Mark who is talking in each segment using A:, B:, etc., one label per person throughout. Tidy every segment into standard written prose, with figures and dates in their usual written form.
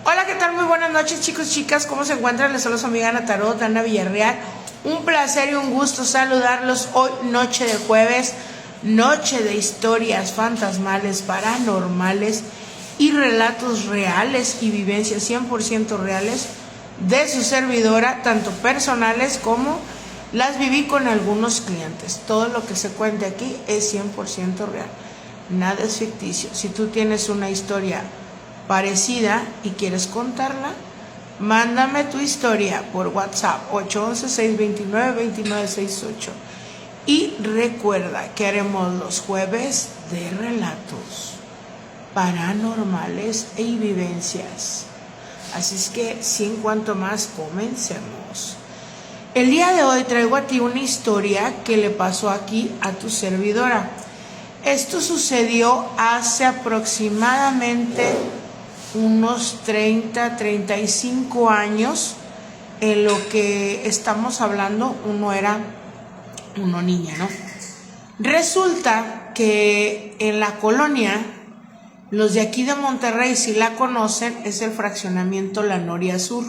A: Hola, ¿qué tal? Muy buenas noches, chicos, chicas. ¿Cómo se encuentran? Les saluda su amiga Ana Tarot, Ana Villarreal. Un placer y un gusto saludarlos hoy, noche de jueves, noche de historias fantasmales, paranormales y relatos reales y vivencias 100% reales de su servidora, tanto personales como las viví con algunos clientes. Todo lo que se cuente aquí es 100% real. Nada es ficticio. Si tú tienes una historia parecida y quieres contarla, mándame tu historia por WhatsApp 811-629-2968. Y recuerda que haremos los jueves de relatos paranormales e vivencias. Así es que, sin cuanto más, comencemos. El día de hoy traigo a ti una historia que le pasó aquí a tu servidora. Esto sucedió hace aproximadamente unos 35 años. En lo que estamos hablando, uno niña, ¿no? Resulta que en la colonia, los de aquí de Monterrey, si la conocen, es el fraccionamiento La Noria Sur.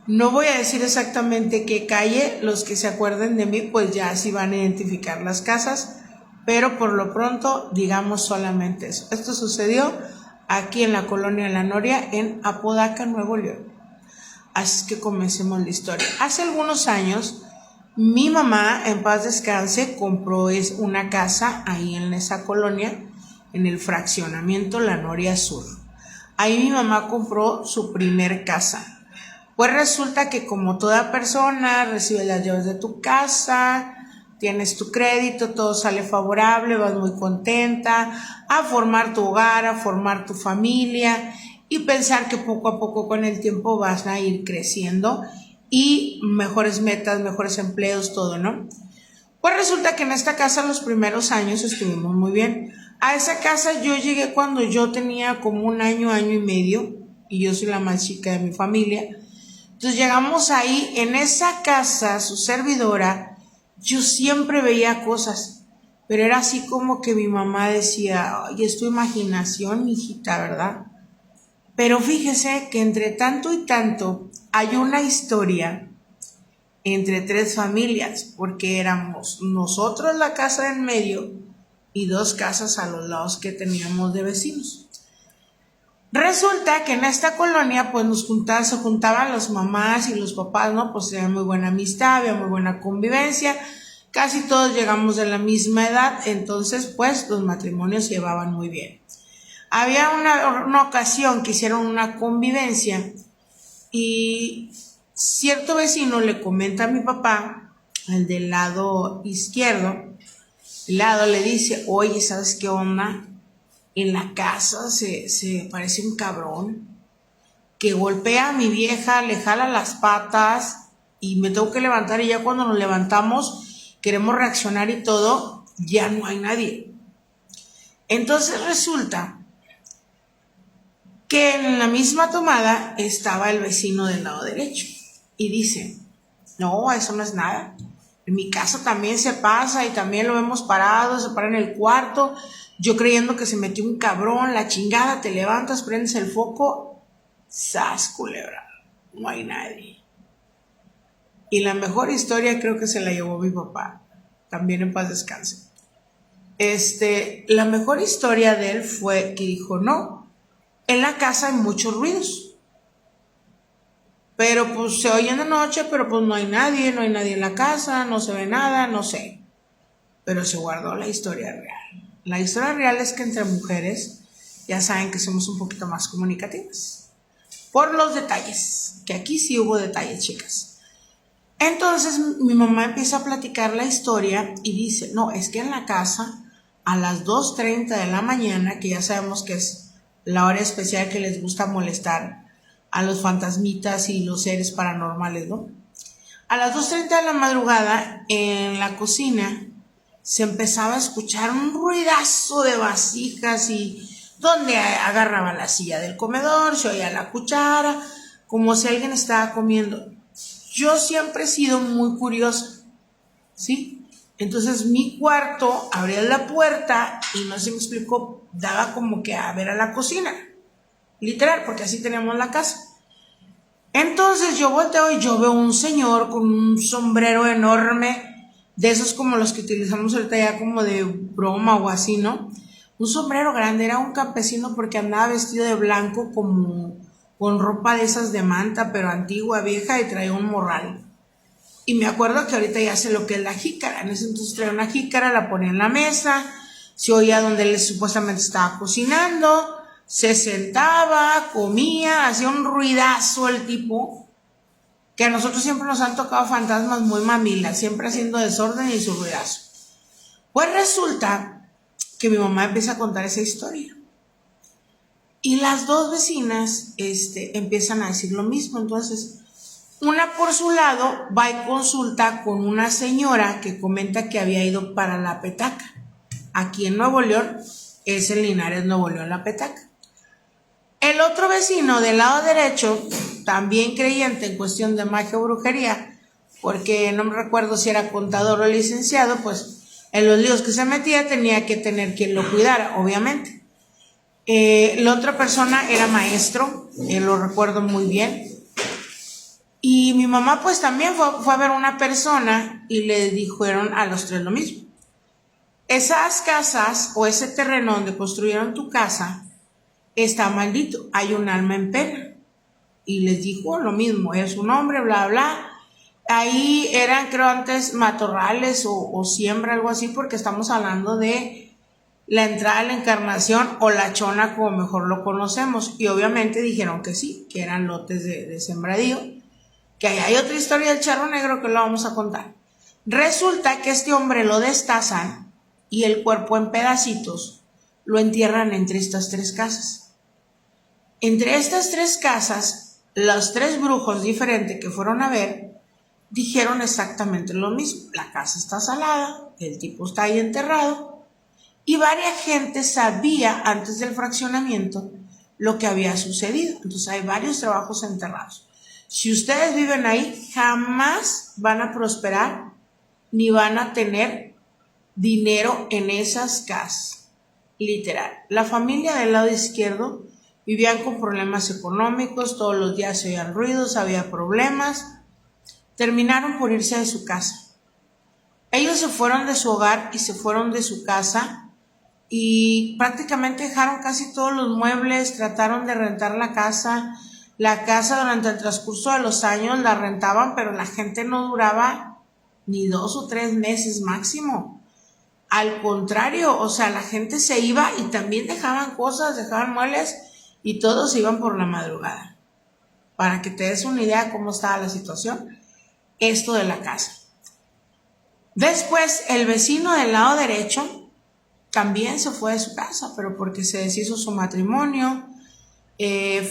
A: No voy a decir exactamente qué calle, los que se acuerden de mí pues ya sí van a identificar las casas, pero por lo pronto digamos solamente eso. Esto sucedió aquí en la colonia La Noria, en Apodaca, Nuevo León. Así que comencemos la historia. Hace algunos años, mi mamá, en paz descanse, compró una casa ahí en esa colonia, en el fraccionamiento La Noria Sur. Ahí mi mamá compró su primer casa. Pues resulta que como toda persona, recibes las llaves de tu casa, tienes tu crédito, todo sale favorable, vas muy contenta a formar tu hogar, a formar tu familia y pensar que poco a poco con el tiempo vas a ir creciendo y mejores metas, mejores empleos, todo, ¿no? Pues resulta que en esta casa los primeros años estuvimos muy bien. A esa casa yo llegué cuando yo tenía como un año, año y medio, y yo soy la más chica de mi familia. Entonces llegamos ahí, en esa casa, su servidora, yo siempre veía cosas, pero era así como que mi mamá decía, ay, es tu imaginación, mijita, ¿verdad? Pero fíjese que entre tanto y tanto hay una historia entre tres familias, porque éramos nosotros la casa en medio y dos casas a los lados que teníamos de vecinos. Resulta que en esta colonia pues se juntaban las mamás y los papás, ¿no? Pues había muy buena amistad, había muy buena convivencia, casi todos llegamos de la misma edad, entonces pues los matrimonios se llevaban muy bien. Había una ocasión que hicieron una convivencia y cierto vecino le comenta a mi papá, al del lado izquierdo, le dice, oye, ¿sabes qué onda? En la casa se parece un cabrón que golpea a mi vieja, le jala las patas y me tengo que levantar, y ya cuando nos levantamos queremos reaccionar y todo, ya no hay nadie. Entonces resulta que en la misma tomada estaba el vecino del lado derecho y dice, no, eso no es nada. En mi casa también se pasa y también lo vemos parado, se para en el cuarto, yo creyendo que se metió un cabrón, la chingada, te levantas, prendes el foco, ¡zas, culebra! No hay nadie. Y la mejor historia creo que se la llevó mi papá, también en paz descanse. La mejor historia de él fue que dijo, no, en la casa hay muchos ruidos. Pero pues se oye en la noche, pero pues no hay nadie en la casa, no se ve nada, no sé. Pero se guardó la historia real. La historia real es que entre mujeres ya saben que somos un poquito más comunicativas. Por los detalles, que aquí sí hubo detalles, chicas. Entonces mi mamá empieza a platicar la historia y dice, no, es que en la casa a las 2:30 de la mañana, que ya sabemos que es la hora especial que les gusta molestar a los fantasmitas y los seres paranormales, ¿no? A las 2:30 de la madrugada, en la cocina, se empezaba a escuchar un ruidazo de vasijas y donde agarraba la silla del comedor, se oía la cuchara, como si alguien estaba comiendo. Yo siempre he sido muy curiosa, ¿sí? Entonces mi cuarto, abría la puerta y no se me explicó, daba como que a ver a la cocina. literal, porque así teníamos la casa. Entonces yo volteo y yo veo un señor con un sombrero enorme, de esos como los que utilizamos ahorita ya como de broma o así, ¿no? Un sombrero grande, era un campesino porque andaba vestido de blanco como con ropa de esas de manta, pero antigua, vieja, y traía un morral. Y me acuerdo que ahorita ya sé lo que es la jícara. En ese entonces traía una jícara, la ponía en la mesa, se oía donde él supuestamente estaba cocinando, se sentaba, comía, hacía un ruidazo el tipo, que a nosotros siempre nos han tocado fantasmas muy mamilas, siempre haciendo desorden y su ruidazo. Pues resulta que mi mamá empieza a contar esa historia. Y las dos vecinas empiezan a decir lo mismo. Entonces, una por su lado va y consulta con una señora que comenta que había ido para la petaca. Aquí en Nuevo León, es en Linares, Nuevo León, la petaca. El otro vecino del lado derecho, también creyente en cuestión de magia o brujería, porque no me recuerdo si era contador o licenciado, pues en los líos que se metía tenía que tener quien lo cuidara, obviamente. La otra persona era maestro, lo recuerdo muy bien. Y mi mamá pues también fue a ver una persona y le dijeron a los tres lo mismo. Esas casas o ese terreno donde construyeron tu casa está maldito, hay un alma en pena. Y les dijo lo mismo, es un hombre, bla, bla. Ahí eran, creo, antes matorrales o siembra, algo así, porque estamos hablando de la entrada de la Encarnación o la Chona, como mejor lo conocemos. Y obviamente dijeron que sí, que eran lotes de sembradío. Que ahí hay otra historia del charro negro que lo vamos a contar. Resulta que este hombre lo destazan y el cuerpo en pedacitos lo entierran entre estas tres casas. Entre estas tres casas, los tres brujos diferentes que fueron a ver dijeron exactamente lo mismo. La casa está salada, el tipo está ahí enterrado y varias gente sabía antes del fraccionamiento lo que había sucedido. Entonces hay varios trabajos enterrados. Si ustedes viven ahí, jamás van a prosperar ni van a tener dinero en esas casas. Literal. La familia del lado izquierdo vivían con problemas económicos, todos los días se oían ruidos, había problemas. Terminaron por irse de su casa. Ellos se fueron de su hogar y se fueron de su casa y prácticamente dejaron casi todos los muebles, trataron de rentar la casa. La casa durante el transcurso de los años la rentaban, pero la gente no duraba ni 2 o 3 meses máximo. Al contrario, o sea, la gente se iba y también dejaban cosas, dejaban muebles y todos se iban por la madrugada. Para que te des una idea de cómo estaba la situación, esto de la casa. Después, el vecino del lado derecho también se fue de su casa, pero porque se deshizo su matrimonio,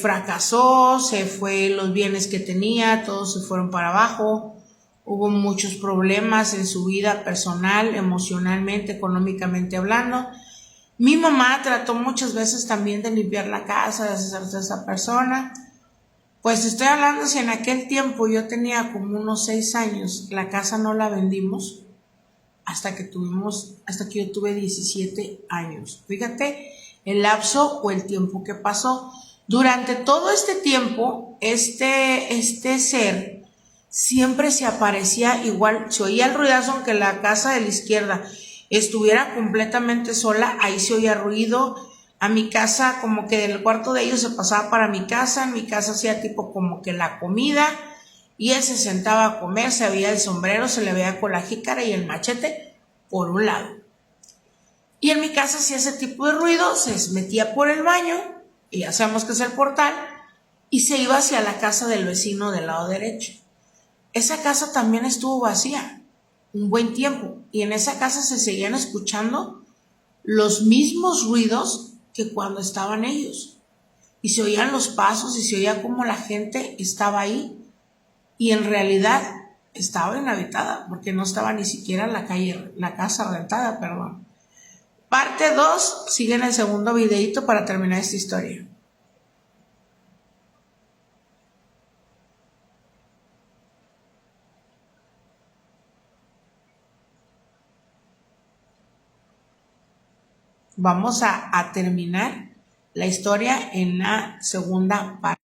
A: fracasó, se fue los bienes que tenía, todos se fueron para abajo, hubo muchos problemas en su vida personal, emocionalmente, económicamente hablando. Mi mamá trató muchas veces también de limpiar la casa, de deshacerse de esa persona. Pues estoy hablando, si en aquel tiempo yo tenía como unos 6 años, la casa no la vendimos hasta que yo tuve 17 años. Fíjate el lapso o el tiempo que pasó. Durante todo este tiempo, este ser siempre se aparecía igual, se oía el ruidazo, aunque la casa de la izquierda estuviera completamente sola, ahí se oía ruido. A mi casa, como que del cuarto de ellos se pasaba para mi casa, en mi casa hacía tipo como que la comida, y él se sentaba a comer, se veía el sombrero, se le veía con la jícara y el machete por un lado. Y en mi casa hacía ese tipo de ruido, se metía por el baño, y ya sabemos que es el portal, y se iba hacia la casa del vecino del lado derecho. Esa casa también estuvo vacía un buen tiempo, y en esa casa se seguían escuchando los mismos ruidos que cuando estaban ellos. Y se oían los pasos y se oía como la gente estaba ahí, y en realidad estaba inhabitada, porque no estaba ni siquiera la casa rentada, perdón. Parte 2 sigue en el segundo videito para terminar esta historia. Vamos a terminar la historia en la segunda parte.